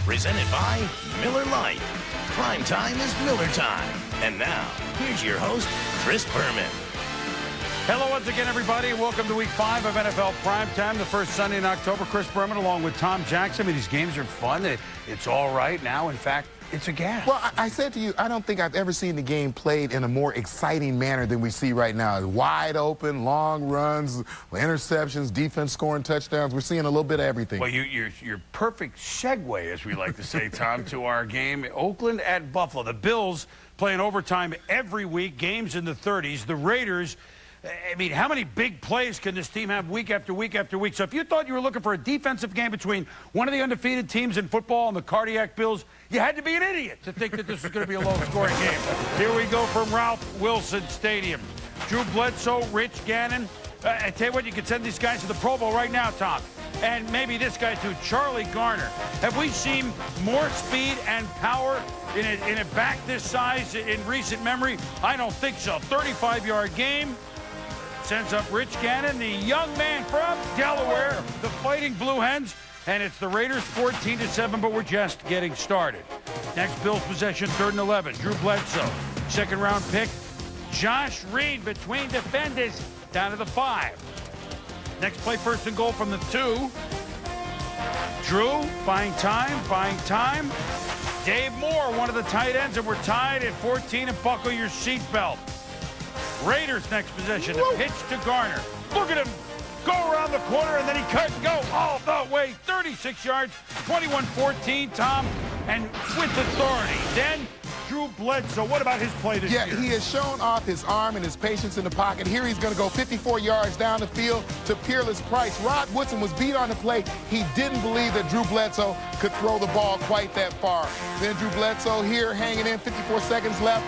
presented by Miller Lite. Prime time is Miller time. And now, here's your host, Chris Berman. Hello once again, everybody. Welcome to Week 5 of NFL Primetime, the first Sunday in October. Chris Berman along with Tom Jackson. I mean, these games are fun. It's all right now. In fact, it's a gas. Well, I said to you, I don't think I've ever seen the game played in a more exciting manner than we see right now. Wide open, long runs, interceptions, defense scoring touchdowns. We're seeing a little bit of everything. Well, your perfect segue, as we like to say, Tom, to our game. Oakland at Buffalo. The Bills playing overtime every week, games in the 30s. The Raiders, I mean, how many big plays can this team have week after week after week? So if you thought you were looking for a defensive game between one of the undefeated teams in football and the Cardiac Bills, you had to be an idiot to think that this was going to be a low-scoring game. Here we go from Ralph Wilson Stadium. Drew Bledsoe, Rich Gannon. I tell you what, you could send these guys to the Pro Bowl right now, Tom. And maybe this guy too, Charlie Garner. Have we seen more speed and power in a back this size in recent memory? I don't think so. 35-yard game. Sends up Rich Gannon, the young man from Delaware, the Fighting Blue Hens. And it's the Raiders 14-7, but we're just getting started. Next Bills possession, 3rd and 11. Drew Bledsoe, second-round pick. Josh Reed between defenders down to the 5. Next play, 1st and goal from the 2. Drew, buying time. Dave Moore, one of the tight ends, and we're tied at 14, and buckle your seatbelt. Raiders next possession, a pitch to Garner. Look at him go around the corner, and then he cut and go all the way, 36 yards, 21-14, Tom, and with authority. Then Drew Bledsoe, what about his play this year? Yeah, he has shown off his arm and his patience in the pocket. Here he's going to go 54 yards down the field to Peerless Price. Rod Woodson was beat on the play. He didn't believe that Drew Bledsoe could throw the ball quite that far. Then Drew Bledsoe here hanging in, 54 seconds left.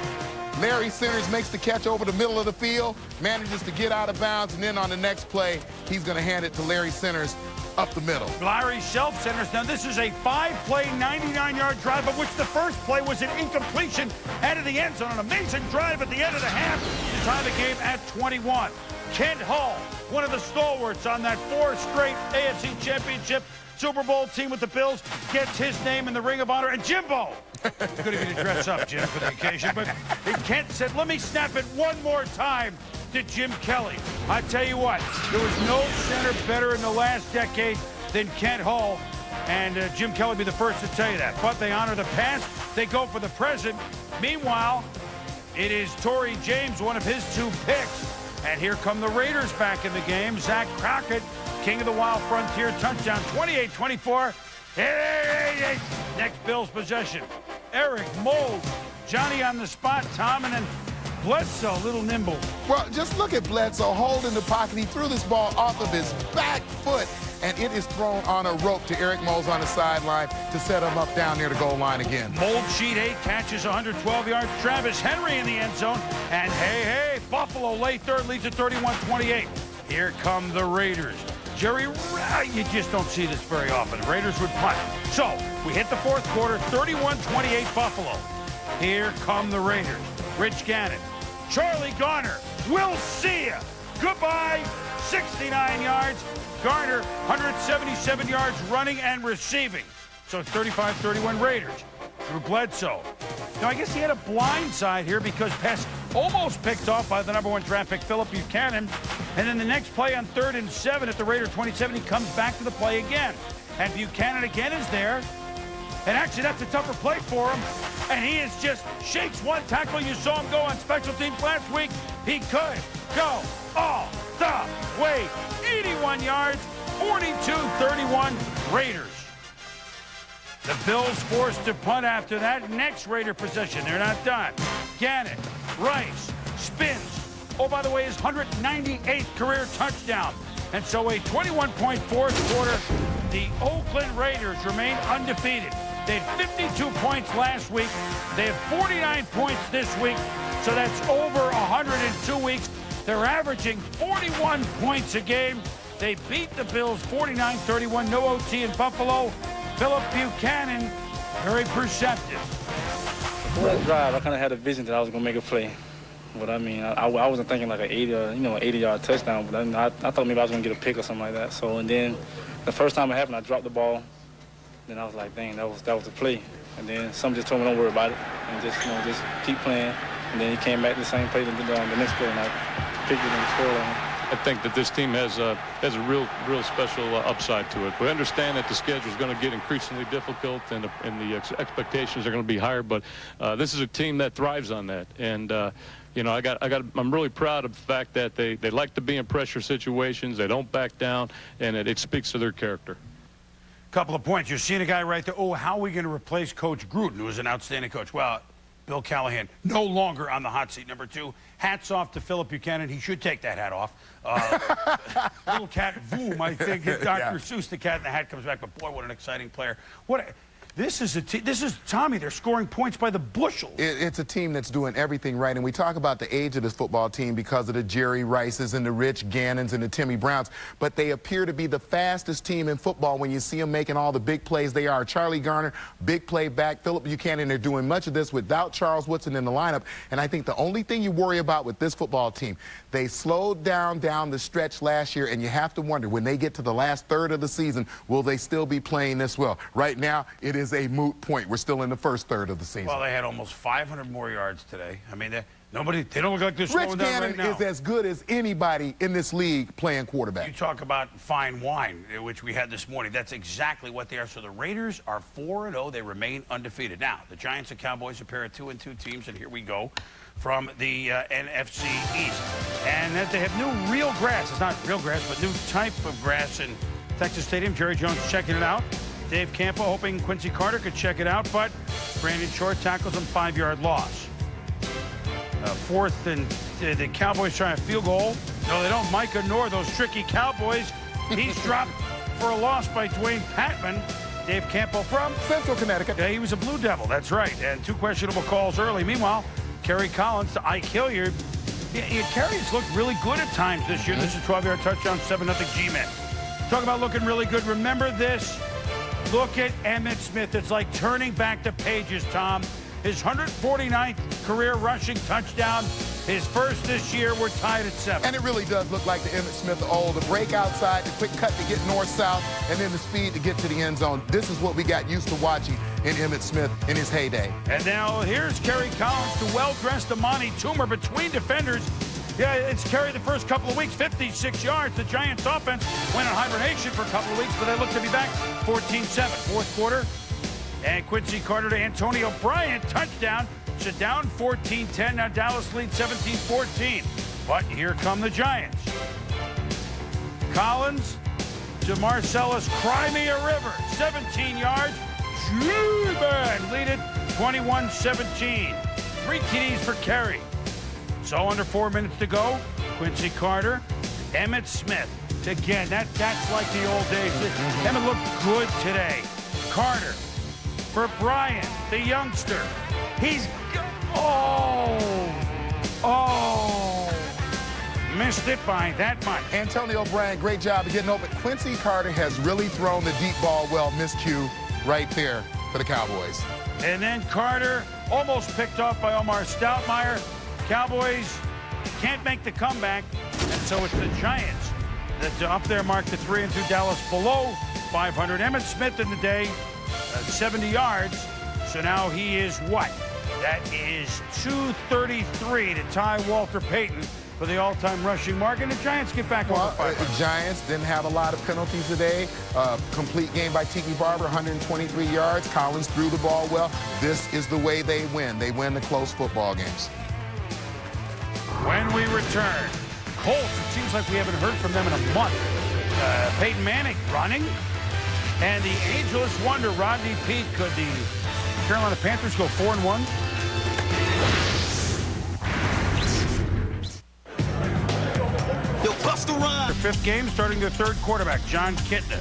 Larry Centers makes the catch over the middle of the field, manages to get out of bounds, and then on the next play, he's going to hand it to Larry Centers up the middle. Larry Self-Centers. Now, this is a 5-play, 99-yard drive, of which the first play was an incompletion out of the end zone. An amazing drive at the end of the half to tie the game at 21. Kent Hull, one of the stalwarts on that 4 straight AFC Championship Super Bowl team with the Bills, gets his name in the Ring of Honor. And Jimbo, good of you to dress up, Jim, for the occasion. But Kent said, let me snap it one more time to Jim Kelly. I tell you what, there was no center better in the last decade than Kent Hull. And Jim Kelly be the first to tell you that. But they honor the past. They go for the present. Meanwhile, it is Torrey James, one of his 2 picks. And here come the Raiders back in the game. Zach Crockett, king of the Wild Frontier, touchdown, 28-24. Next Bills possession. Eric Mold, Johnny on the spot, Tom, and then Bledsoe, a little nimble. Well, just look at Bledsoe holding the pocket. He threw this ball off of his back foot, and it is thrown on a rope to Eric Mold on the sideline to set him up down near the goal line again. Mold sheet 8 catches 112 yards. Travis Henry in the end zone. And hey, Buffalo late 3rd leads at 31-28. Here come the Raiders. Jerry, you just don't see this very often. Raiders would punt. So we hit the 4th quarter, 31-28 Buffalo. Here come the Raiders. Rich Gannon, Charlie Garner, we'll see ya. Goodbye, 69 yards. Garner, 177 yards running and receiving. So 35-31 Raiders. Drew Bledsoe. Now, I guess he had a blind side here because pass almost picked off by the #1 draft pick, Phillip Buchanan. And then the next play on 3rd and 7 at the Raider 27, he comes back to the play again. And Buchanan again is there. And actually, that's a tougher play for him. And he is just shakes one tackle. You saw him go on special teams last week. He could go all the way. 81 yards, 42-31 Raiders. The Bills forced to punt after that. Next Raider possession. They're not done. Gannon, Rice, spins. Oh, by the way, his 198th career touchdown. And so a 21-point 4th quarter. The Oakland Raiders remain undefeated. They had 52 points last week. They have 49 points this week. So that's over 102 weeks. They're averaging 41 points a game. They beat the Bills 49-31. No OT in Buffalo. Phillip Buchanan, very perceptive. Before that drive, I kind of had a vision that I was going to make a play. But I mean, I wasn't thinking like an 80-yard touchdown. But I thought maybe I was going to get a pick or something like that. So, and then the first time it happened, I dropped the ball. Then I was like, dang, that was the play. And then some just told me don't worry about it and just keep playing. And then he came back the same play the next play, and I picked it and scored on him. I think that this team has a real special upside to it. We understand that the schedule is going to get increasingly difficult and the expectations are going to be higher, but this is a team that thrives on that. And you know, I'm really proud of the fact that they like to be in pressure situations. They don't back down, and it speaks to their character. Couple of points. You're seeing a guy right there. Oh, how are we going to replace Coach Gruden, who was an outstanding coach? Well, Bill Callahan, no longer on the hot seat. Number two, hats off to Philip Buchanan. He should take that hat off. Little cat Voom, I think. Dr. Seuss, the cat in the hat, comes back. But, boy, what an exciting player. This is Tommy. They're scoring points by the bushel. It's a team that's doing everything right, and we talk about the age of this football team because of the Jerry Rices and the Rich Gannons and the Timmy Browns, but they appear to be the fastest team in football when you see them making all the big plays they are. Charlie Garner, big play back. Philip Buchanan, they're doing much of this without Charles Woodson in the lineup, and I think the only thing you worry about with this football team, they slowed down the stretch last year, and you have to wonder, when they get to the last third of the season, will they still be playing this well? Right now, it is a moot point. We're still in the first third of the season. Well, they had almost 500 more yards today. I mean, they don't look like they're slowing Rich down Gannon right now. is as good as anybody in this league playing quarterback. You talk about fine wine, which we had this morning. That's exactly what they are. So the Raiders are 4-0. They remain undefeated. Now, the Giants and Cowboys, a pair of 2-2 teams, and here we go from the NFC East. And that they have new real grass. It's not real grass, but new type of grass in Texas Stadium. Jerry Jones checking it out. Dave Campo hoping Quincy Carter could check it out, but Brandon Short tackles him, 5-yard loss. Fourth, and the Cowboys trying a field goal. No, they don't. Micah Noor, those tricky Cowboys. He's dropped for a loss by Dwayne Patman. Dave Campo from Central Connecticut. Yeah, he was a Blue Devil. That's right. And two questionable calls early. Meanwhile, Kerry Collins to Ike Hilliard. Kerry's looked really good at times this year. This is a 12-yard touchdown, 7-0 G-Men. Talk about looking really good. Remember this. Look at Emmitt Smith. It's like turning back the pages, Tom. His 149th career rushing touchdown. His first this year. We're tied at 7. And it really does look like the Emmitt Smith of old. The break outside, the quick cut to get north-south, and then the speed to get to the end zone. This is what we got used to watching in Emmitt Smith in his heyday. And now here's Kerry Collins to well-dressed Amani Toomer between defenders. Yeah, it's Kerry the first couple of weeks, 56 yards. The Giants offense went in hibernation for a couple of weeks, but they look to be back 14-7. Fourth quarter, and Quincy Carter to Antonio Bryant, touchdown. So down 14-10. Now Dallas leads 17-14. But here come the Giants. Collins to Marcellus Crimea River, 17 yards. G-Man lead it 21-17. 3 TDs for Kerry. So under 4 minutes to go, Quincy Carter, Emmitt Smith. Again, that's like the old days. Emmitt looked good today. Carter for Bryant, the youngster. He's, missed it by that much. Antonio Bryant, great job of getting open. Quincy Carter has really thrown the deep ball well. Miscue right there for the Cowboys. And then Carter almost picked off by Omar Stoutmire. Cowboys can't make the comeback, and so it's the Giants that up there mark the 3-2. Dallas below 500. Emmitt Smith in the day, 70 yards. So now he is what? That is 233 to tie Walter Payton for the all-time rushing mark, and the Giants get back over 500. The Giants didn't have a lot of penalties today. Complete game by Tiki Barber, 123 yards. Collins threw the ball well. This is the way they win. They win the close football games. When we return, Colts, it seems like we haven't heard from them in a month. Peyton Manning running, and the ageless wonder, Rodney Peete. Could the Carolina Panthers go 4-1? Their 5th game, starting their 3rd quarterback, John Kitna.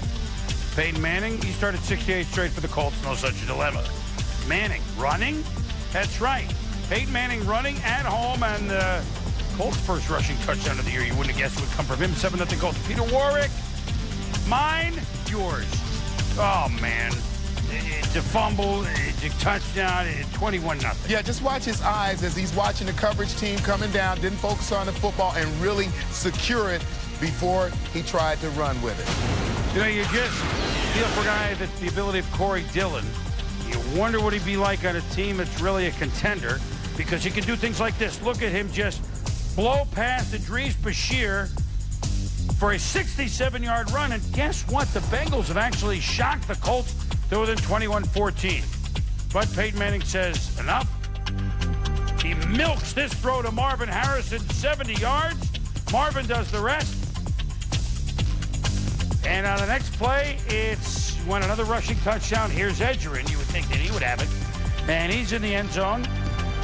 Peyton Manning, he started 68 straight for the Colts, no such dilemma. Manning running? That's right. Peyton Manning running at home, and Colts' first rushing touchdown of the year. You wouldn't have guessed it would come from him. 7-0 Colts. Peter Warrick, mine, yours. Oh, man. To fumble, to touchdown, 21-0. Yeah, just watch his eyes as he's watching the coverage team coming down, didn't focus on the football, and really secure it before he tried to run with it. You know, you feel for a guy that's the ability of Corey Dillon. You wonder what he'd be like on a team that's really a contender, because he can do things like this. Look at him just blow past Idris Bashir for a 67-yard run. And guess what? The Bengals have actually shocked the Colts to within 21-14. But Peyton Manning says, enough. He milks this throw to Marvin Harrison, 70 yards. Marvin does the rest. And on the next play, it's won another rushing touchdown. Here's Edgerrin. You would think that he would have it. And he's in the end zone.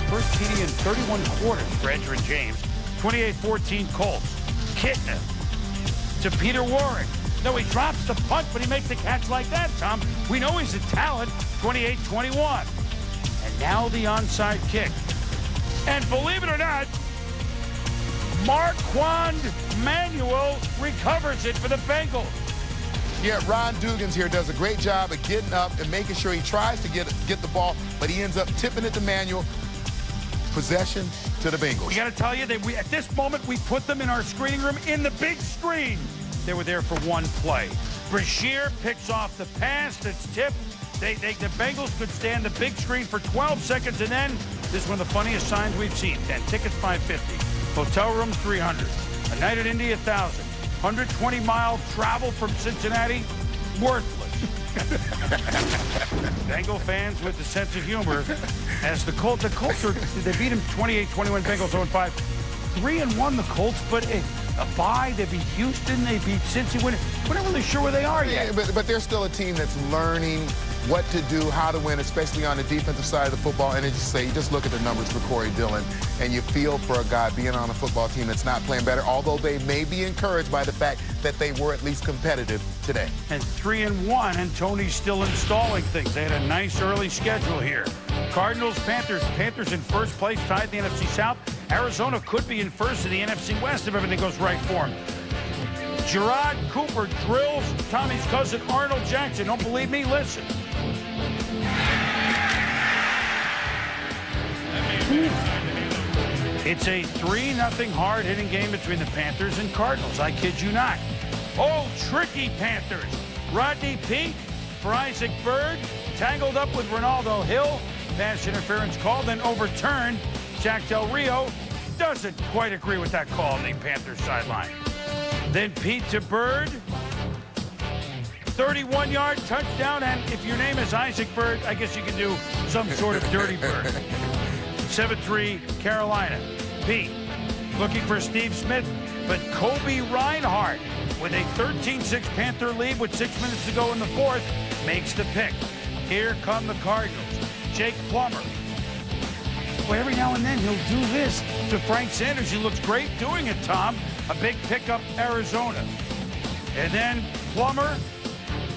First TD in 31 quarters for Edgerrin James. 28-14 Colts. Kitna to Peter Warrick. No, he drops the punt, but he makes the catch like that, Tom. We know he's a talent. 28-21. And now the onside kick. And believe it or not, Marquand Manuel recovers it for the Bengals. Yeah, Ron Dugans here does a great job of getting up and making sure he tries to get the ball, but he ends up tipping it to Manuel. Possession to the Bengals. We got to tell you that at this moment, we put them in our screening room in the big screen. They were there for one play. Bashir picks off the pass that's tipped. The Bengals could stay on the big screen for 12 seconds, and then this is one of the funniest signs we've seen. 10 tickets, $550. Hotel room, $300. A night at Indy, $1,000. 120-mile travel from Cincinnati, worthless. Bengal fans with the sense of humor, as the Colts they beat them 28-21. Bengals 0-5, 3-1 the Colts, but a bye. They beat Houston, they beat Cincy. We're not really sure where they are yet. Yeah, but they're still a team that's learning what to do, how to win, especially on the defensive side of the football. And as you say, you just look at the numbers for Corey Dillon, and you feel for a guy being on a football team that's not playing better, although they may be encouraged by the fact that they were at least competitive today. And 3-1, and Tony's still installing things. They had a nice early schedule here. Cardinals, Panthers. Panthers in first place, tied in the NFC South. Arizona could be in first in the NFC West if everything goes right for them. Gerard Cooper drills Tommy's cousin Arnold Jackson. Don't believe me? Listen. It's a 3-0 hard-hitting game between the Panthers and Cardinals. I kid you not. Oh, tricky Panthers. Rodney Peete for Isaac Byrd. Tangled up with Ronaldo Hill. Pass interference called, then overturned. Jack Del Rio doesn't quite agree with that call on the Panthers sideline. Then Peete to Byrd. 31-yard touchdown, and if your name is Isaac Byrd, I guess you can do some sort of dirty bird. 7-3 Carolina. Peete looking for Steve Smith, but Kobe Reinhardt with a 13-6 Panther lead with 6 minutes to go in the fourth makes the pick. Here come the Cardinals. Jake Plummer. Well, every now and then he'll do this to Frank Sanders. He looks great doing it, Tom. A big pickup, Arizona. And then Plummer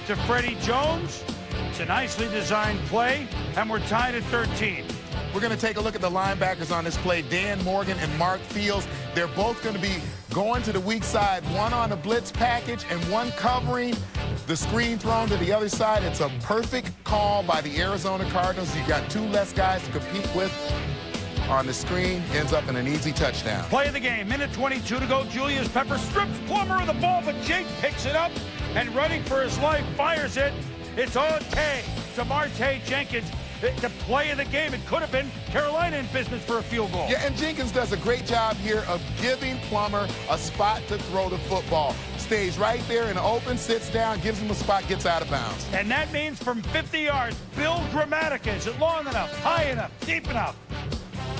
to Freddie Jones. It's a nicely designed play, and we're tied at 13. We're going to take a look at the linebackers on this play, Dan Morgan and Mark Fields. They're both going to be going to the weak side, one on a blitz package and one covering the screen thrown to the other side. It's a perfect call by the Arizona Cardinals. You've got two less guys to compete with on the screen. Ends up in an easy touchdown. Play of the game, minute 22 to go. Julius Pepper strips Plummer of the ball, but Jake picks it up and running for his life, fires it. It's on K to Marte Jenkins. The play of the game. It could have been Carolina in business for a field goal. Yeah, and Jenkins does a great job here of giving Plummer a spot to throw the football. Stays right there in the open, sits down, gives him a spot, gets out of bounds. And that means from 50 yards, Bill Gramatica. Is it long enough, high enough, deep enough?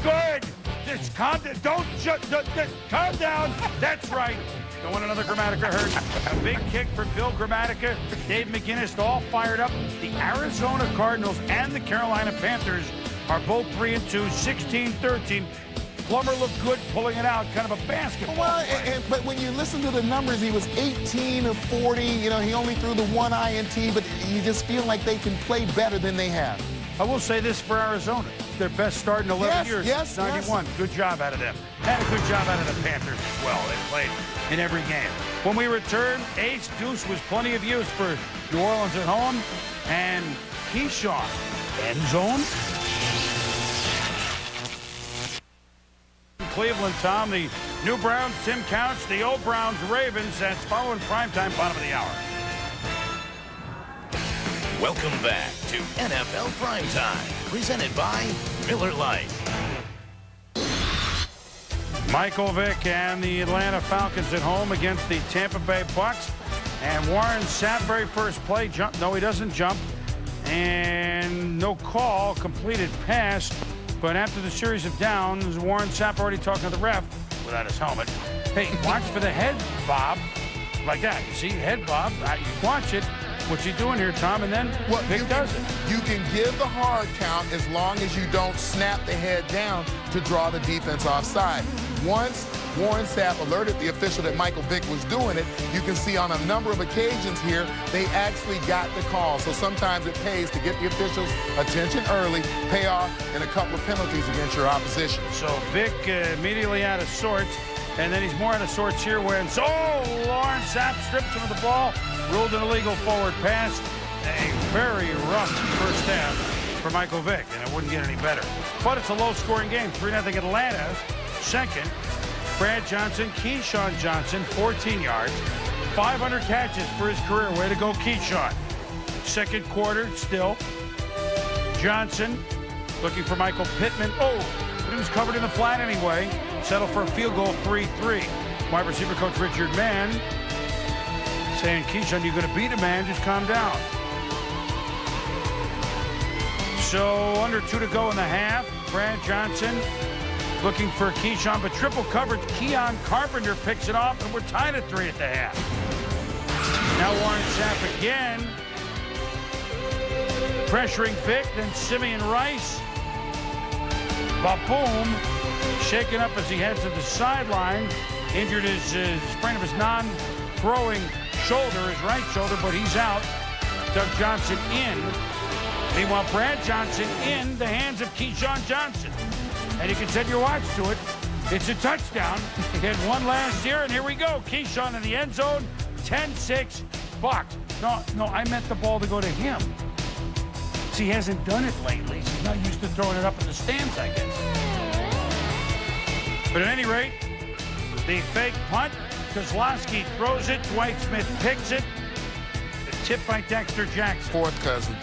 Good. Just calm down. Calm down. That's right. Don't want another Gramatica hurt. A big kick for Bill Gramatica. Dave McGinnis all fired up. The Arizona Cardinals and the Carolina Panthers are both 3-2, 16-13. Plummer looked good pulling it out, kind of a basketball. Well, but when you listen to the numbers, he was 18 of 40. You know, he only threw the one INT, but you just feel like they can play better than they have. I will say this for Arizona. Their best start in 11 years. Yes, 91. yes. Good job out of them. And a good job out of the Panthers as well. They played in every game. When we return, Ace Deuce was plenty of use for New Orleans at home. And Keyshawn, end zone. Cleveland, Tom, the new Browns, Tim Couch, the old Browns, Ravens. That's following primetime, bottom of the hour. Welcome back to NFL Primetime, presented by Miller Lite. Michael Vick and the Atlanta Falcons at home against the Tampa Bay Bucks. And Warren Sapp, very first play, jump. No, he doesn't jump. And no call, completed pass. But after the series of downs, Warren Sapp already talking to the ref without his helmet. Hey, watch for the head bob like that. You see, head bob. You watch it. What's he doing here, Tom? And then Vick does it. You can give the hard count as long as you don't snap the head down to draw the defense offside. Once Warren Sapp alerted the official that Michael Vick was doing it, you can see on a number of occasions here, they actually got the call. So sometimes it pays to get the officials' attention early, pay off in a couple of penalties against your opposition. So Vick immediately out of sorts, and then he's more out of sorts here when, Warren Sapp strips him of the ball, ruled an illegal forward pass. A very rough first half for Michael Vick, and it wouldn't get any better. But it's a low-scoring game, 3-0 Atlanta. Second, Brad Johnson, Keyshawn Johnson, 14 yards, 500 catches for his career. Way to go, Keyshawn. Second quarter, still. Johnson looking for Michael Pittman. But he was covered in the flat anyway. Settled for a field goal, 3-3. Wide receiver coach Richard Mann saying, Keyshawn, you're going to beat a man, just calm down. So under 2 to go in the half. Brad Johnson looking for Keyshawn, but triple coverage. Keon Carpenter picks it off, and we're tied at 3 at the half. Now Warren Sapp again, pressuring Vick, then Simeon Rice. Ba-boom, shaken up as he heads to the sideline. Injured his sprain of his non-throwing shoulder, his right shoulder, but he's out. Doug Johnson in. Meanwhile, Brad Johnson in the hands of Keyshawn Johnson. And you can set your watch to it. It's a touchdown. He had one last year, and here we go. Keyshawn in the end zone, 10-6 Bucks. No, I meant the ball to go to him. See, he hasn't done it lately. So he's not used to throwing it up in the stands, I guess. But at any rate, the fake punt. Kozlowski throws it. Dwight Smith picks it. The tip by Dexter Jackson. Fourth cousin.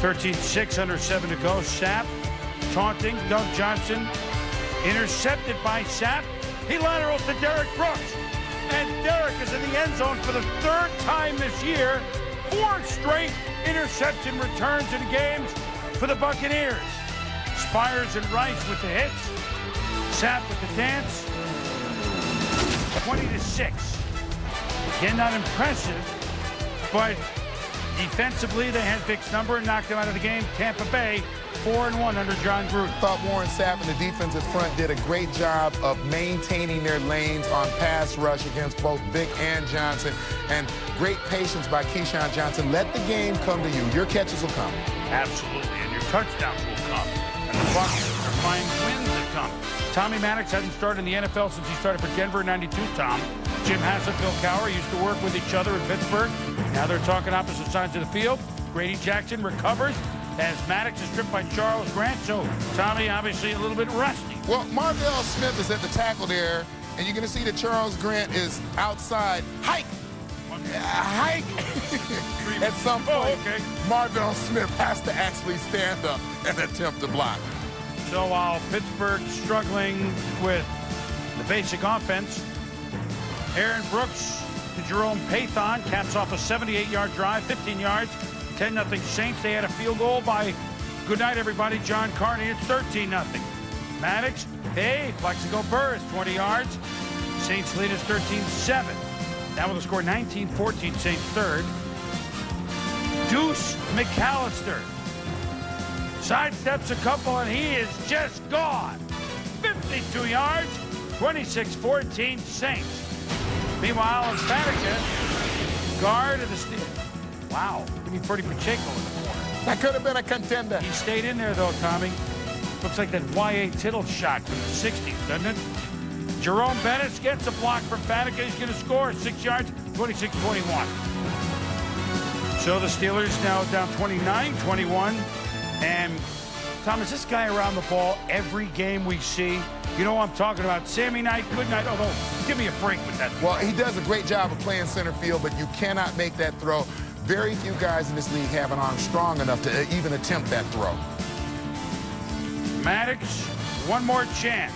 13-6, under 7 to go. Sapp taunting Doug Johnson. Intercepted by Sapp. He laterals to Derek Brooks. And Derek is in the end zone for the 3rd time this year. 4 straight interception returns in games for the Buccaneers. Spires and Rice with the hits. Sapp with the dance. 20-6. Again, not impressive, but defensively, they had Vick's number and knocked him out of the game. Tampa Bay, 4-1 under John Gruden. Thought Warren Sapp and the defensive front did a great job of maintaining their lanes on pass rush against both Vick and Johnson. And great patience by Keyshawn Johnson. Let the game come to you. Your catches will come. Absolutely, and your touchdowns will come. And the Bucs are finding wins that come. Tommy Maddox hasn't started in the NFL since he started for Denver in '92, Tom. Jim Haslett, Bill Cowher used to work with each other in Pittsburgh. Now they're talking opposite sides of the field. Grady Jackson recovers as Maddox is stripped by Charles Grant. So Tommy obviously a little bit rusty. Well, Marvell Smith is at the tackle there, and you're going to see that Charles Grant is outside. Hike! Hike! At some point, Marvell Smith has to actually stand up and attempt to block. So while Pittsburgh's struggling with the basic offense, Aaron Brooks to Jerome Pathon caps off a 78-yard drive, 15 yards, 10-0 Saints. They had a field goal by, good night everybody, John Carney. It's 13-0. Maddox, Plexico Burris, 20 yards. Saints lead us 13-7. Now with a score 19-14, Saints third. Deuce McAllister sidesteps a couple, and he is just gone. 52 yards, 26-14 Saints. Meanwhile, in Fatica, guard of the Steelers. Wow, give me Freddie Pacheco in the corner. That could have been a contender. He stayed in there, though, Tommy. Looks like that Y.A. Tittle shot from the 60s, doesn't it? Jerome Bettis gets a block from Fatica. He's going to score 6 yards, 26-21. So the Steelers now down 29-21. And Tom, is this guy around the ball every game we see? You know what I'm talking about. Sammy Knight, good night. Although, give me a break with that. Well, he does a great job of playing center field, but you cannot make that throw. Very few guys in this league have an arm strong enough to even attempt that throw. Maddox, one more chance.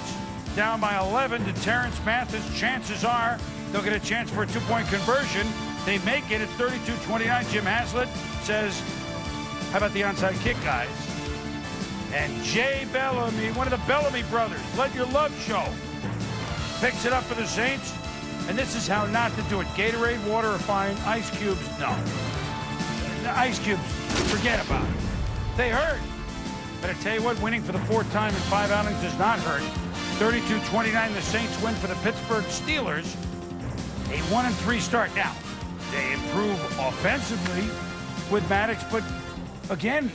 Down by 11 to Terrence Mathis. Chances are they'll get a chance for a two-point conversion. They make it at 32-29. Jim Haslett says, how about the onside kick, guys? And Jay Bellamy, one of the Bellamy brothers, Let Your Love Show, picks it up for the Saints. And this is how not to do it. Gatorade, water, or fine, ice cubes, no. The ice cubes, forget about it. They hurt. But I tell you what, winning for the fourth time in 5 outings does not hurt. 32-29, the Saints win for the Pittsburgh Steelers. A 1-3 start. Now, they improve offensively with Maddox, but again,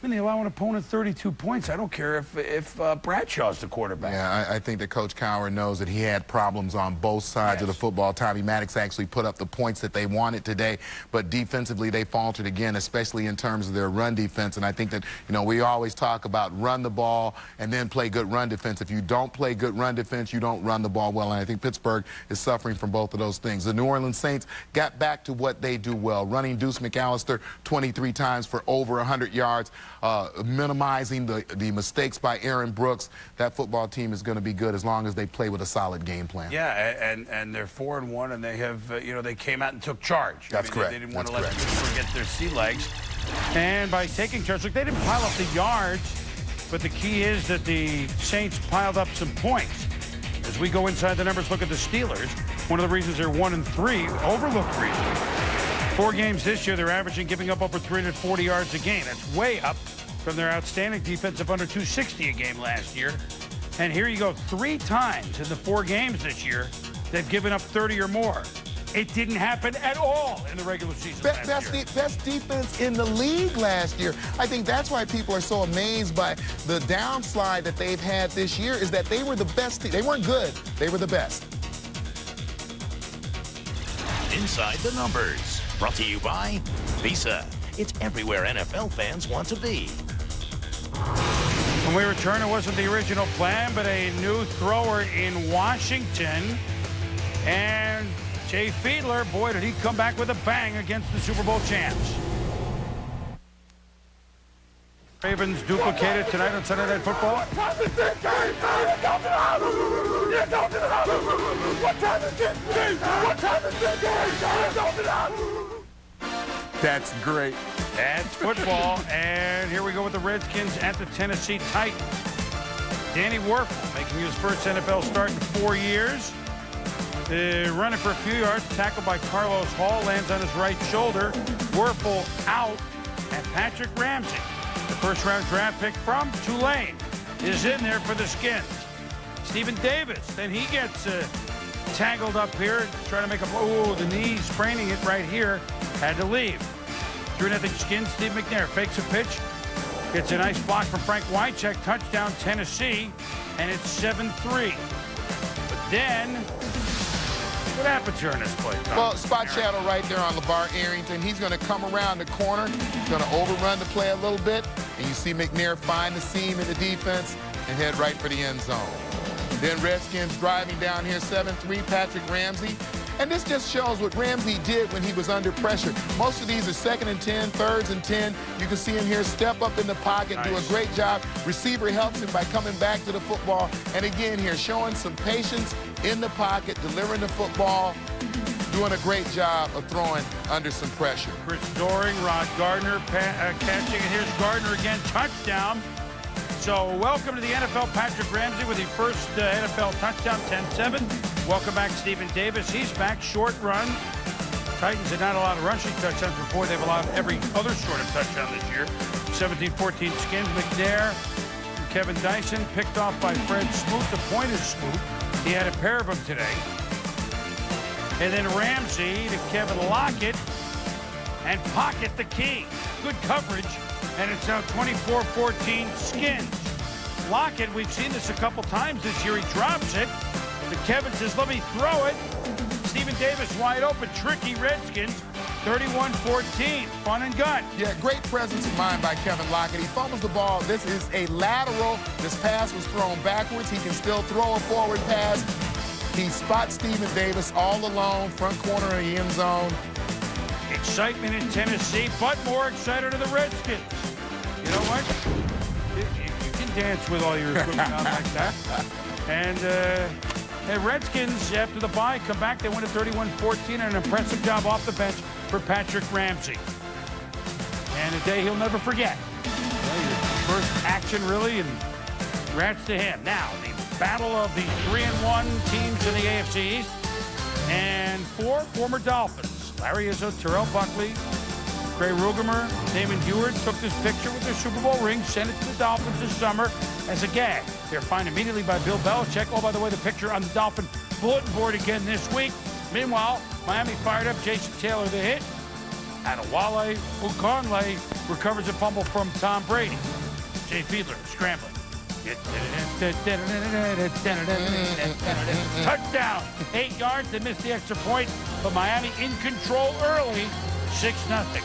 when they allow an opponent 32 points, I don't care if Bradshaw's the quarterback. Yeah, I think that Coach Cowher knows that he had problems on both sides of the football. Tommy Maddox actually put up the points that they wanted today, but defensively they faltered again, especially in terms of their run defense. And I think that, you know, we always talk about run the ball and then play good run defense. If you don't play good run defense, you don't run the ball well. And I think Pittsburgh is suffering from both of those things. The New Orleans Saints got back to what they do well, running Deuce McAllister 23 times for over 100 yards. Minimizing the mistakes by Aaron Brooks. That football team is going to be good as long as they play with a solid game plan. Yeah, and they're 4-1, and they have, you know, they came out and took charge. That's correct. They didn't want to let them forget their sea legs. And by taking charge, look, they didn't pile up the yards, but the key is that the Saints piled up some points. As we go inside the numbers, look at the Steelers. One of the reasons they're 1-3, overlooked reason. 4 games this year, they're averaging giving up over 340 yards a game. That's way up from their outstanding defense of under 260 a game last year. And here you go, 3 times in the 4 games this year, they've given up 30 or more. It didn't happen at all in the regular season last year. Best defense in the league last year. I think that's why people are so amazed by the downslide that they've had this year, is that they were the best team. They weren't good, they were the best. Inside the Numbers, brought to you by Visa. It's everywhere NFL fans want to be. When we return, it wasn't the original plan, but a new thrower in Washington. And Jay Fiedler, boy, did he come back with a bang against the Super Bowl champs. Ravens duplicated tonight on Sunday Night Football. What time is this game? What time is this game? That's great. That's football. And here we go with the Redskins at the Tennessee Titans. Danny Wuerffel making his first NFL start in 4 years. Running for a few yards, tackled by Carlos Hall, lands on his right shoulder. Wuerffel out, and Patrick Ramsey, the first-round draft pick from Tulane, is in there for the Skins. Stephen Davis, then he gets tangled up here, trying to make a, oh, the knee, spraining it right here, had to leave. 3-0 Skins. Steve McNair fakes a pitch, gets a nice block from Frank Wycheck, touchdown Tennessee, and it's 7-3. But then, what happens here in this play, Tom? Well, spot shadow right there on LeVar Arrington. He's going to come around the corner. He's going to overrun the play a little bit. And you see McNair find the seam in the defense and head right for the end zone. Then Redskins driving down here, 7-3, Patrick Ramsey. And this just shows what Ramsey did when he was under pressure. Most of these are 2nd and 10, 3rds and 10. You can see him here step up in the pocket, do a great job. Receiver helps him by coming back to the football. And again here, showing some patience in the pocket, delivering the football, doing a great job of throwing under some pressure. Chris Doering, Rod Gardner catching, and here's Gardner again, touchdown. So welcome to the NFL, Patrick Ramsey with the first NFL touchdown, 10-7. Welcome back, Stephen Davis. He's back, short run. Titans had not allowed rushing touchdowns before. They've allowed every other sort of touchdown this year. 17-14 Skins. McNair, Kevin Dyson picked off by Fred Smoot. The point is Smoot. He had a pair of them today. And then Ramsey to Kevin Lockett, and Pocket the key. Good coverage, and it's now 24-14 Skins. Lockett, we've seen this a couple times this year. He drops it. The Kevin says, let me throw it. Stephen Davis wide open, tricky Redskins. 31-14, fun and gun. Yeah, great presence of mind by Kevin Lockett. He fumbles the ball. This is a lateral. This pass was thrown backwards. He can still throw a forward pass. He spots Stephen Davis all alone, front corner of the end zone. Excitement in Tennessee, but more excited are the Redskins. You know what? You can dance with all your equipment on like that. And the Redskins, after the bye, come back. They win at 31-14, an impressive job off the bench for Patrick Ramsey. And a day he'll never forget. First action, really, and congrats to him. Now, the battle of the 3-1 teams in the AFC East. And 4 former Dolphins. Larry Izzo, Terrell Buckley, Gray Rugemer, Damon Heward took this picture with their Super Bowl ring, sent it to the Dolphins this summer as a gag. They're fined immediately by Bill Belichick. Oh, by the way, the picture on the Dolphin bulletin board again this week. Meanwhile, Miami fired up Jason Taylor, the hit. Adewale Okonle recovers a fumble from Tom Brady. Jay Fiedler scrambling. Touchdown, 8 yards. They missed the extra point, but Miami in control early, 6-0.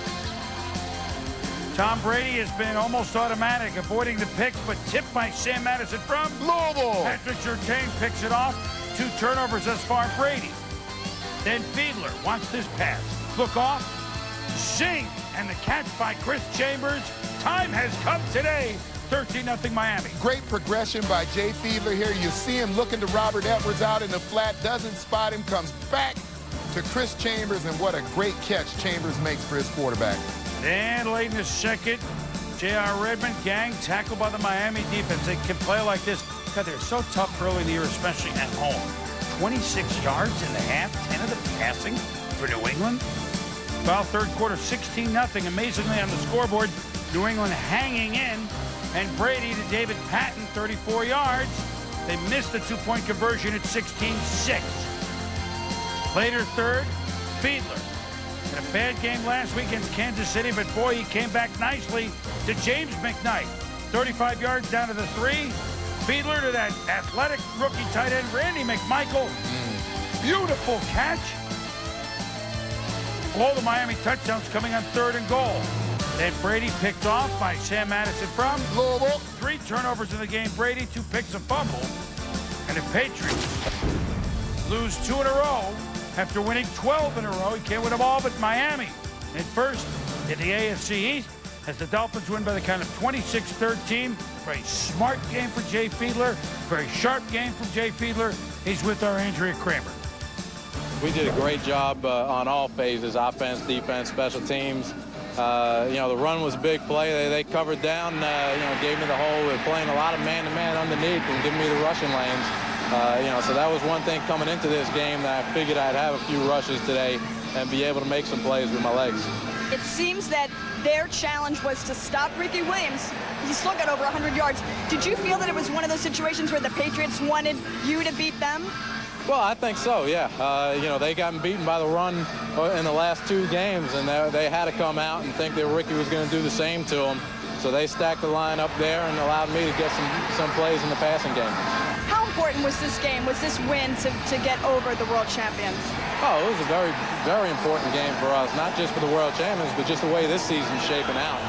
Tom Brady has been almost automatic, avoiding the picks, but tipped by Sam Madison from Louisville. Patrick Surtain picks it off. 2 turnovers thus far, Brady. Then Fiedler wants this pass. Look off, zing, and the catch by Chris Chambers. Time has come today. 13-0 Miami. Great progression by Jay Fiedler here. You see him looking to Robert Edwards out in the flat, doesn't spot him, comes back to Chris Chambers, and what a great catch Chambers makes for his quarterback. And late in the second, J.R. Redmond, gang tackled by the Miami defense. They can play like this. God, they're so tough early in the year, especially at home. 26 yards in the half, 10 of the passing for New England. Well, third quarter, 16-0. Amazingly on the scoreboard, New England hanging in. And Brady to David Patton, 34 yards. They missed the 2-point conversion at 16-6. Later third, Fiedler. In a bad game last week against Kansas City, but boy, he came back nicely to James McKnight. 35 yards down to the 3. Fiedler to that athletic rookie tight end, Randy McMichael. Beautiful catch. All the Miami touchdowns coming on 3rd and goal. Then Brady picked off by Sam Madison from Louisville. 3 turnovers in the game. Brady, 2 picks, a fumble. And the Patriots lose 2 in a row after winning 12 in a row. You can't win them all but Miami. And first in the AFC East as the Dolphins win by the count of 26-13. Very smart game for Jay Fiedler. Very sharp game from Jay Fiedler. He's with our Andrea Kramer. We did a great job on all phases, offense, defense, special teams. The run was a big play. They covered down, gave me the hole. We're playing a lot of man-to-man underneath and giving me the rushing lanes. So that was one thing coming into this game that I figured I'd have a few rushes today and be able to make some plays with my legs. It seems that their challenge was to stop Ricky Williams. He still got over 100 yards. Did you feel that it was one of those situations where the Patriots wanted you to beat them? Well, I think so, yeah. They got beaten by the run in the last 2 games, and they had to come out and think that Ricky was going to do the same to them. So they stacked the line up there and allowed me to get some plays in the passing game. How important was this game, was this win to get over the world champions? Oh, it was a very, very important game for us, not just for the world champions, but just the way this season's shaping out.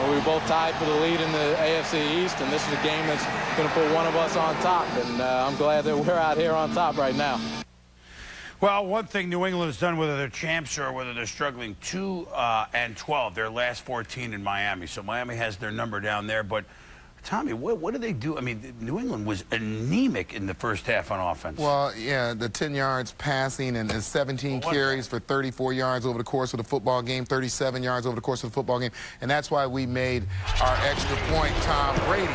We were both tied for the lead in the AFC East, and this is a game that's going to put one of us on top, and I'm glad that we're out here on top right now. Well, one thing New England has done, whether they're champs or whether they're struggling, 2-12, their last 14 in Miami. So Miami has their number down there. But, Tommy, what did they do? I mean, New England was anemic in the first half on offense. Well, yeah, the 10 yards passing and 17 carries for 34 yards over the course of the football game, 37 yards over the course of the football game. And that's why we made our extra point, Tom Brady.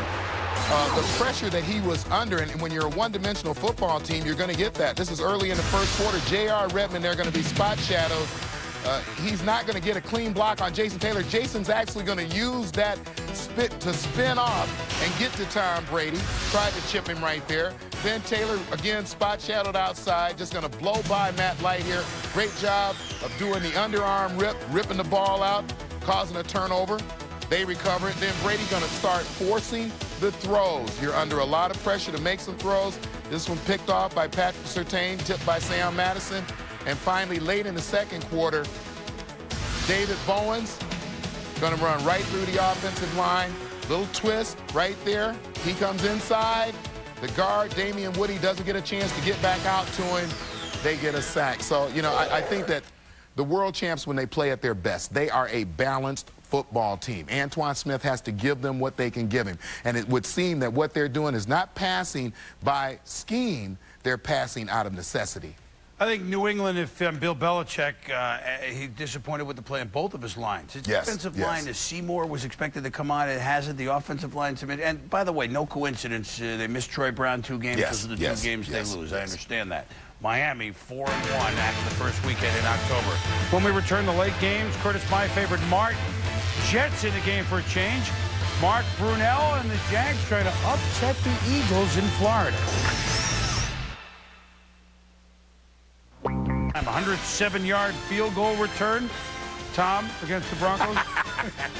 The pressure that he was under, and when you're a one-dimensional football team, you're going to get that. This is early in the first quarter. J.R. Redmond, they're going to be spot shadowed. He's not going to get a clean block on Jason Taylor. Jason's actually going to use that to spin off and get to Tom Brady. Tried to chip him right there. Then Taylor, again, spot shadowed outside. Just going to blow by Matt Light here. Great job of doing the underarm rip, ripping the ball out, causing a turnover. They recover it. Then Brady going to start forcing the throws. You're under a lot of pressure to make some throws. This one picked off by Patrick Surtain, tipped by Sam Madison. And finally, late in the second quarter, David Bowens going to run right through the offensive line. Little twist right there. He comes inside. The guard, Damian Woody, doesn't get a chance to get back out to him. They get a sack. So, you know, I think that the world champs, when they play at their best, they are a balanced football team. Antoine Smith has to give them what they can give him. And it would seem that what they're doing is not passing by scheme, they're passing out of necessity. I think New England, if Bill Belichick, he's disappointed with the play on both of his lines. His defensive line, as Seymour was expected to come on, it hasn't. The offensive line submitted. And by the way, no coincidence, they missed Troy Brown 2 games because of the 2 games they lose. I understand that. Miami 4-1 after the first weekend in October. When we return to late games, Curtis, my favorite, Martin. Jets in the game for a change. Mark Brunell and the Jags try to upset the Eagles in Florida. 107-yard field goal return. Tom, against the Broncos.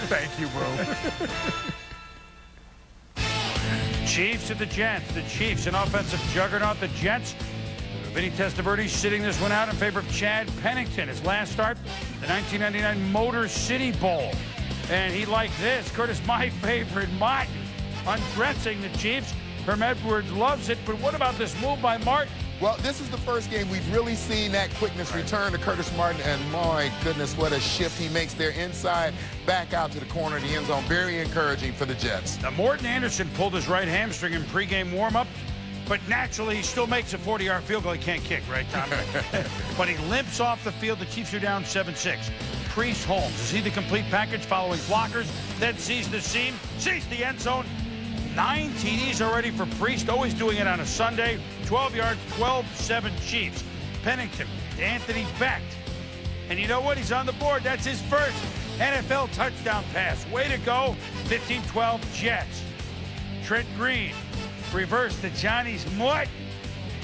Thank you, bro. Chiefs at the Jets. The Chiefs, an offensive juggernaut. The Jets, Vinny Testaverde sitting this one out in favor of Chad Pennington. His last start, the 1999 Motor City Bowl. And he liked this. Curtis, my favorite, Martin, undressing the Chiefs. Herm Edwards loves it, but what about this move by Martin? Well, this is the first game we've really seen that quickness return to Curtis Martin, and my goodness, what a shift he makes there inside, back out to the corner of the end zone. Very encouraging for the Jets. Now, Morton Anderson pulled his right hamstring in pregame warm-up, but naturally he still makes a 40-yard field goal. He can't kick, right, Tom? But he limps off the field. The Chiefs are down 7-6. Priest Holmes, is he the complete package following blockers, then sees the seam, sees the end zone? 9 TDs already for Priest, always doing it on a Sunday. 12 yards, 12-7 Chiefs. Pennington, Anthony Becht. And you know what? He's on the board. That's his first NFL touchdown pass. Way to go. 15-12 Jets. Trent Green, reverse to Johnny's Mutt.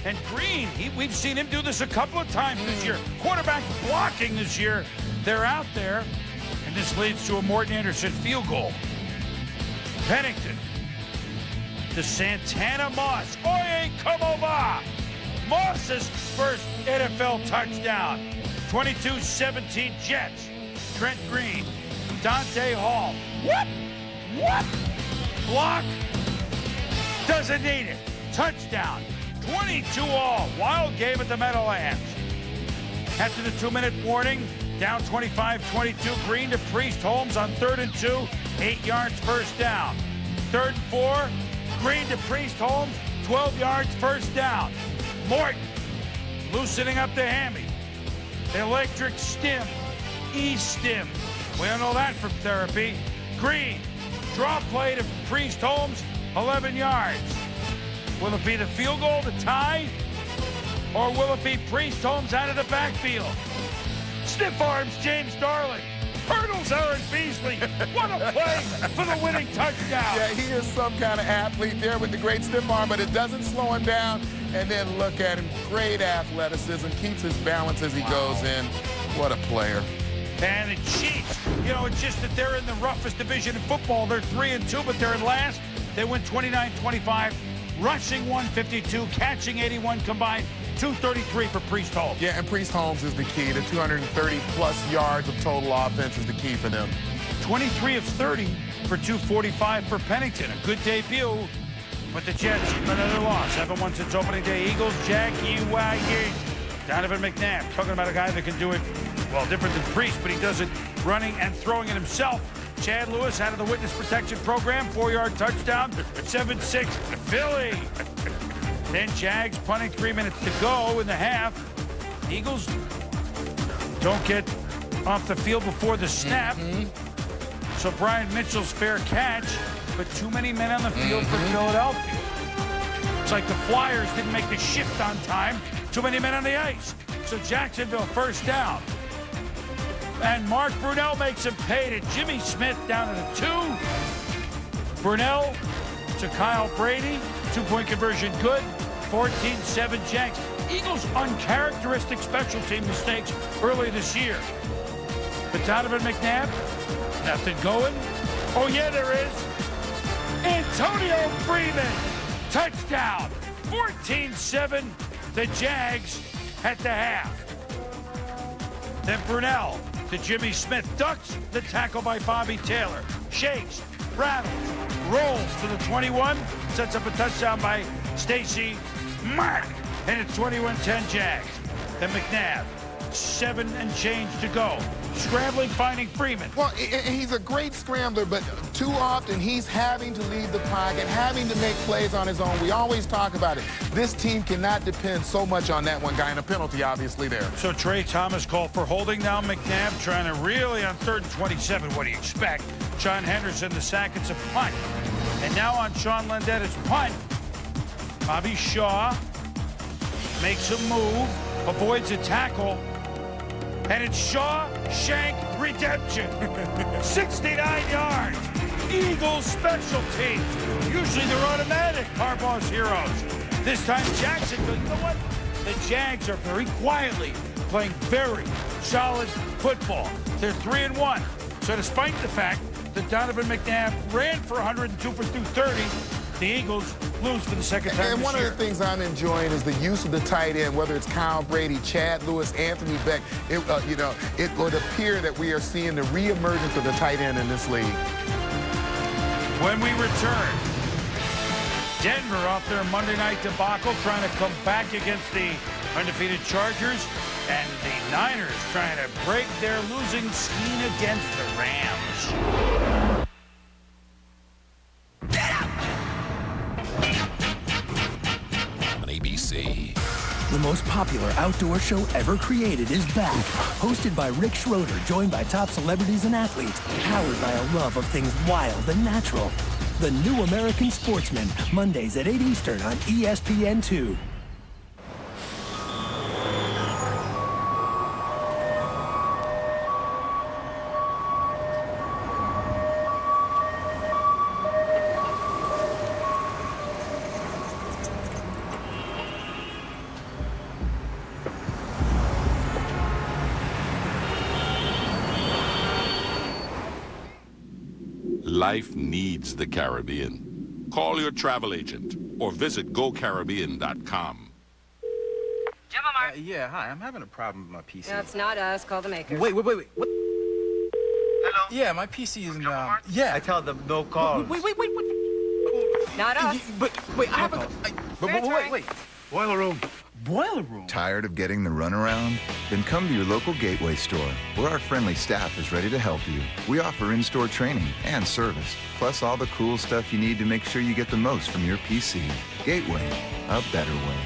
And Green, we've seen him do this a couple of times this year. Quarterbacks blocking this year. They're out there. And this leads to a Morton Anderson field goal. Pennington to Santana Moss. Oye, como va? Moss's first NFL touchdown. 22-17 Jets. Trent Green. Dante Hall. What? Block. Doesn't need it. Touchdown. 22-all. Wild game at the Meadowlands. After the 2-minute warning, down 25-22. Green to Priest Holmes on 3rd and 2. 8 yards, first down. 3rd and 4. Green to Priest Holmes, 12 yards, first down. Morton loosening up the hammy. Electric stim, E-stim. We don't know that from therapy. Green, draw play to Priest Holmes, 11 yards. Will it be the field goal to tie? Or will it be Priest Holmes out of the backfield? Stiff arms, James Darling. Hurdles, Aaron Beasley. What a play for the winning touchdown. Yeah, he is some kind of athlete there with the great stiff arm, but it doesn't slow him down. And then look at him. Great athleticism. Keeps his balance as he goes in. What a player. And the Chiefs, you know, it's just that they're in the roughest division in football. They're 3-2, but they're in last. They win 29-25, rushing 152, catching 81 combined. 233 for Priest Holmes. Yeah, and Priest Holmes is the key. The 230-plus yards of total offense is the key for them. 23 of 30 for 245 for Pennington. A good debut, but the Jets, another loss. Haven't won since opening day. Eagles, Jackie Waggy. Donovan McNabb, talking about a guy that can do it, well, different than Priest, but he does it running and throwing it himself. Chad Lewis out of the witness protection program, 4-yard touchdown, 7-6 Philly. Then Jags punting 3 minutes to go in the half. Eagles don't get off the field before the snap. So Brian Mitchell's fair catch, but too many men on the field for Philadelphia. It's like the Flyers didn't make the shift on time. Too many men on the ice. So Jacksonville first down. And Mark Brunell makes him pay to Jimmy Smith down to the 2. Brunell to Kyle Brady. 2-point conversion good. 14-7 Jags. Eagles uncharacteristic special team mistakes early this year. But Donovan McNabb, nothing going. Oh, yeah, there is. Antonio Freeman, touchdown. 14-7, the Jags at the half. Then Brunell to Jimmy Smith. Ducks the tackle by Bobby Taylor. Shakes, rattles, rolls to the 21. Sets up a touchdown by Stacy Mark. And it's 21-10 Jags. Then McNabb. 7 and change to go. Scrambling, finding Freeman. Well, he's a great scrambler, but too often he's having to leave the pocket, having to make plays on his own. We always talk about it. This team cannot depend so much on that one guy, and a penalty obviously there. So Trey Thomas called for holding. Now McNabb trying to really on 3rd and 27. What do you expect? Sean Henderson, the sack. It's a punt. And now on Sean Landetta's punt, Bobby Shaw makes a move, avoids a tackle, and it's Shawshank Redemption. 69 yards. Eagles special teams. Usually they're automatic, Harbaugh's heroes. This time Jacksonville, you know what? The Jags are very quietly playing very solid football. They're 3-1. So despite the fact that Donovan McNabb ran for 102 for 230, the Eagles lose for the second time and this one year. of the things I'm enjoying is the use of the tight end, whether it's Kyle Brady, Chad Lewis, Anthony Beck. It would appear that we are seeing the reemergence of the tight end in this league. When we return, Denver off their Monday night debacle, trying to come back against the undefeated Chargers, and the Niners trying to break their losing scheme against the Rams. ABC. The most popular outdoor show ever created is back. Hosted by Rick Schroeder, joined by top celebrities and athletes. Powered by a love of things wild and natural. The New American Sportsman, Mondays at 8 Eastern on ESPN2. Life needs the Caribbean. Call your travel agent or visit GoCaribbean.com. Yeah, hi. I'm having a problem with my PC. No, it's not us. Call the maker. Wait. What? Hello? Yeah, my PC isn't, yeah. I tell them no calls. Wait. Not us. But, wait, I have a... Wait. Boiler room. Boiler room? Tired of getting the runaround? Then come to your local Gateway store, where our friendly staff is ready to help you. We offer in-store training and service, plus all the cool stuff you need to make sure you get the most from your PC. Gateway, a better way.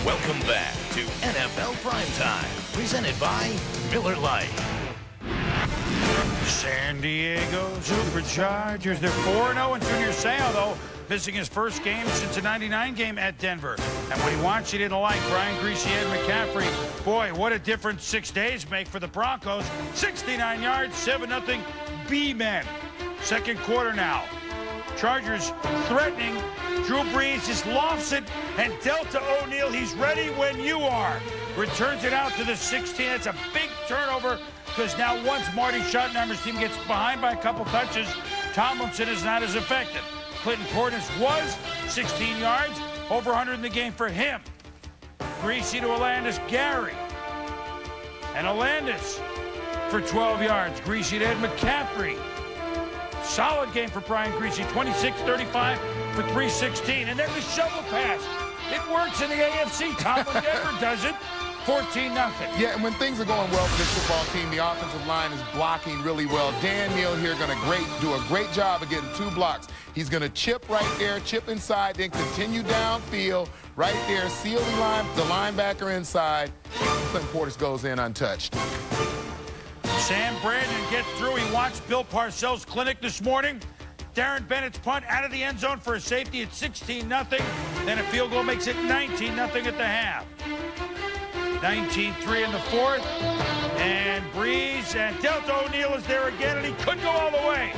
Welcome back to NFL Primetime, presented by Miller Lite. San Diego Superchargers. They're 4-0 in Junior Seau, though, missing his first game since a '99 game at Denver. And what he wants, he didn't like. Brian Griese, Ed McCaffrey. Boy, what a difference 6 days make for the Broncos. 69 yards, 7-0 B-men. Second quarter now. Chargers threatening. Drew Brees just lofts it, and Delta O'Neal, he's ready when you are. Returns it out to the 16. It's a big turnover, because now once Marty Schottenheimer's team gets behind by a couple touches, Tomlinson is not as effective. Clinton Portis was 16 yards, over 100 in the game for him. Griese to Alandis Gary. And Alandis for 12 yards. Griese to Ed McCaffrey. Solid game for Brian Griese, 26-35 for 316. And then the shovel pass. It works in the AFC. Tomlin never does it. 14-0. Yeah, and when things are going well for this football team, the offensive line is blocking really well. Dan Neal here going to do a great job of getting 2 blocks. He's going to chip right there, chip inside, then continue downfield right there, seal the linebacker inside. Clinton Portis goes in untouched. Sam Brandon gets through. He watched Bill Parcells' clinic this morning. Darren Bennett's punt out of the end zone for a safety at 16-0. Then a field goal makes it 19-0 at the half. 19-3 in the fourth. And Brees and Delta O'Neal is there again, and he could go all the way.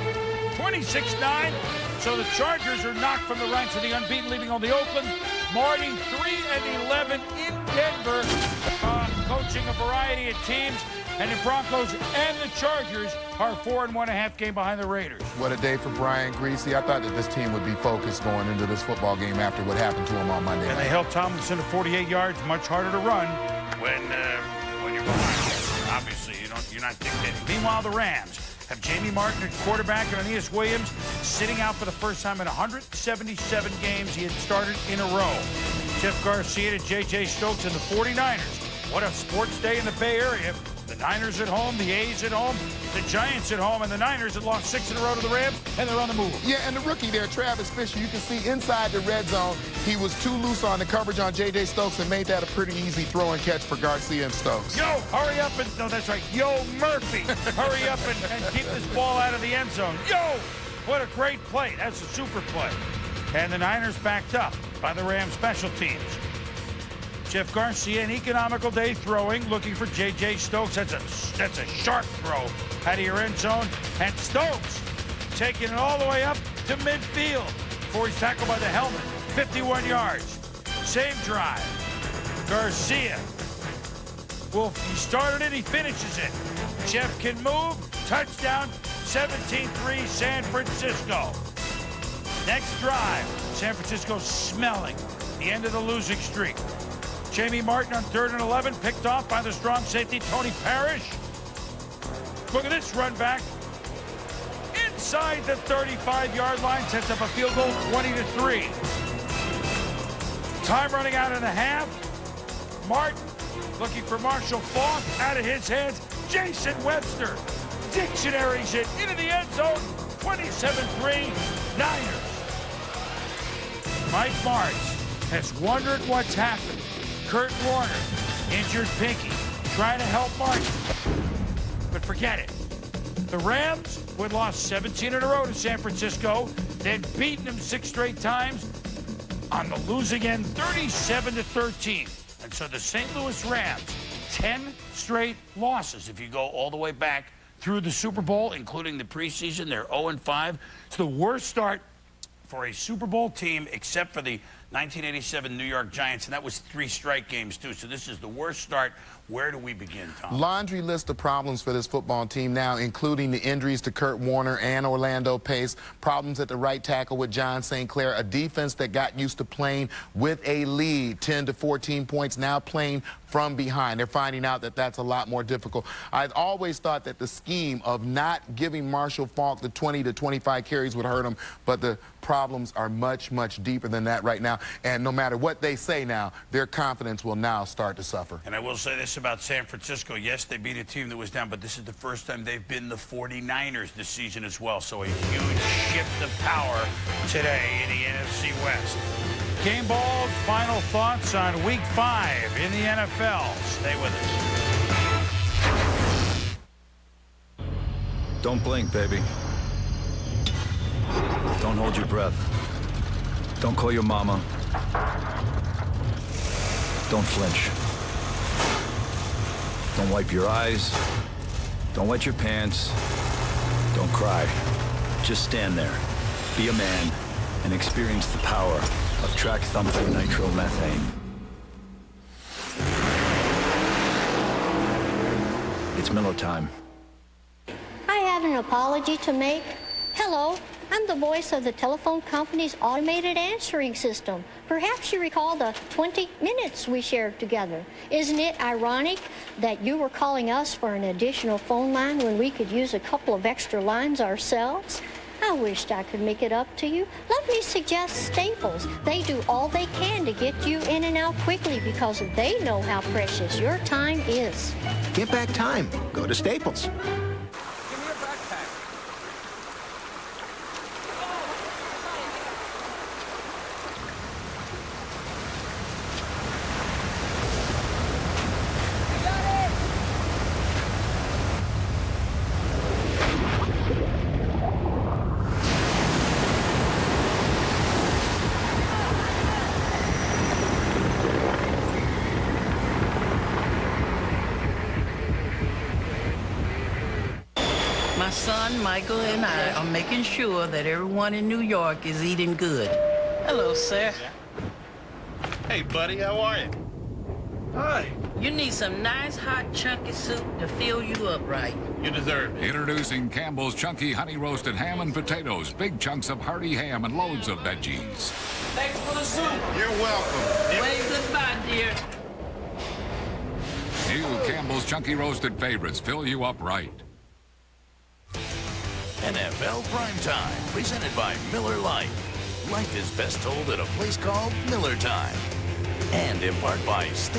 26-9. So the Chargers are knocked from the ranks of the unbeaten, leaving only Oakland. Marty 3-11 in Denver, coaching a variety of teams. And the Broncos and the Chargers are 4-1.5 game behind the Raiders. What a day for Brian Griese. I thought that this team would be focused going into this football game after what happened to him on Monday night. And they held Tomlinson to 48 yards, much harder to run when you're you're behind. Obviously, you're not dictating. Meanwhile, the Rams have Jamie Martin at quarterback and Aeneas Williams sitting out for the first time in 177 games he had started in a row. Jeff Garcia to J.J. Stokes and the 49ers. What a sports day in the Bay Area. The Niners at home, the A's at home, the Giants at home, and the Niners had lost 6 in a row to the Rams, and they're on the move. Yeah, and the rookie there, Travis Fisher, you can see inside the red zone, he was too loose on the coverage on J.J. Stokes and made that a pretty easy throw and catch for Garcia and Stokes. Yo, hurry up and, no, that's right, Yo Murphy, hurry up and keep this ball out of the end zone. Yo, what a great play. That's a super play. And the Niners backed up by the Rams special teams. Jeff Garcia, an economical day throwing, looking for J.J. Stokes. That's a sharp throw out of your end zone. And Stokes taking it all the way up to midfield before he's tackled by the helmet. 51 yards. Same drive. Garcia. He started it, he finishes it. Jeff can move. Touchdown. 17-3 San Francisco. Next drive. San Francisco smelling the end of the losing streak. Jamie Martin on 3rd and 11, picked off by the strong safety, Tony Parrish. Look at this run back. Inside the 35-yard line, sets up a field goal, 20-3. Time running out and a half. Martin looking for Marshall Faulk, out of his hands. Jason Webster dictionaries it into the end zone, 27-3 Niners. Mike Martz has wondered what's happened. Kurt Warner, injured pinky, trying to help Martin. But forget it. The Rams, who had lost 17 in a row to San Francisco, they'd beaten them 6 straight times, on the losing end, 37-13. And so the St. Louis Rams, 10 straight losses. If you go all the way back through the Super Bowl, including the preseason, they're 0-5. It's the worst start for a Super Bowl team, except for the 1987 New York Giants, and that was 3 strike games, too. So this is the worst start. Where do we begin, Tom? Laundry list of problems for this football team now, including the injuries to Kurt Warner and Orlando Pace, problems at the right tackle with John St. Clair, a defense that got used to playing with a lead, 10 to 14 points, now playing from behind. They're finding out that that's a lot more difficult. I'd always thought that the scheme of not giving Marshall Faulk the 20 to 25 carries would hurt him, but the problems are much, much deeper than that right now. And no matter what they say now, their confidence will now start to suffer. And I will say this about San Francisco. Yes, they beat a team that was down, but this is the first time they've been the 49ers this season as well. So a huge shift of power today in the NFC West. Game Balls, final thoughts on Week 5 in the NFL. Stay with us. Don't blink, baby. Don't hold your breath. Don't call your mama. Don't flinch. Don't wipe your eyes. Don't wet your pants. Don't cry. Just stand there. Be a man and experience the power of track thumping nitromethane. It's Miller time. I have an apology to make. Hello, I'm the voice of the telephone company's automated answering system. Perhaps you recall the 20 minutes we shared together. Isn't it ironic that you were calling us for an additional phone line when we could use a couple of extra lines ourselves? I wished I could make it up to you. Let me suggest Staples. They do all they can to get you in and out quickly because they know how precious your time is. Get back time. Go to Staples. My son, Michael, and I are making sure that everyone in New York is eating good. Hello, sir. Hey, buddy, how are you? Hi. You need some nice, hot, chunky soup to fill you up right. You deserve it. Introducing Campbell's Chunky Honey Roasted Ham and Potatoes. Big chunks of hearty ham and loads of veggies. Thanks for the soup. You're welcome. Wave goodbye, dear. New Campbell's Chunky Roasted Favorites fill you up right. NFL Primetime, presented by Miller Lite. Life is best told at a place called Miller Time. And in part by State